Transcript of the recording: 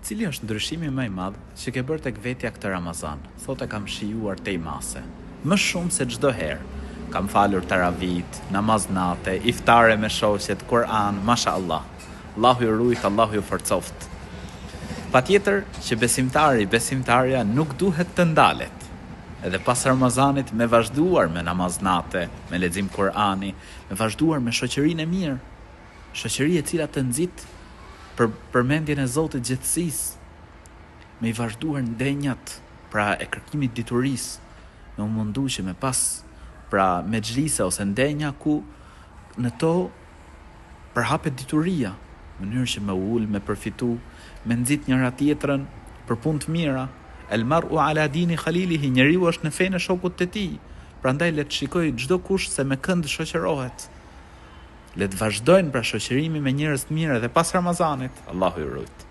Cili është ndryshimi më i madh që ke bërë tek vetja këtë Ramazan? Thotë kam shijuar tej mase. Më shumë se çdo herë. Kam falur taravit, namaz nate, iftare me shoqet, Kur'an, mashallah. Allahu ju rujt, Allahu ju forcoft. Patjetër që besimtarja nuk duhet të ndalet. Edhe pas Ramazanit me vazhduar me namaz nate, me lexim Kur'ani, me vazhduar me shoqërinë e mirë. Shoqëri e cila të nxit për përmendjen e Zotit gjithësisë, me i vazhduar ndenjat, pra e kërkimit diturisë, me u mundu që me pas, pra me xhlise ose ndenja ku në to përhapet dituria, në mënyrë që me ul, me përfitu, me nxit njëra tjetrën për punë të mira. El mar'u ala dini khalilihi, njeriu është në fenë e shokut të tij. Prandaj le të shikoj çdo kush se me kënd shoqërohet. Le të vazhdojnë pra shoqërimi me njerëz të mirë edhe pas Ramazanit. Allahu ju rujt.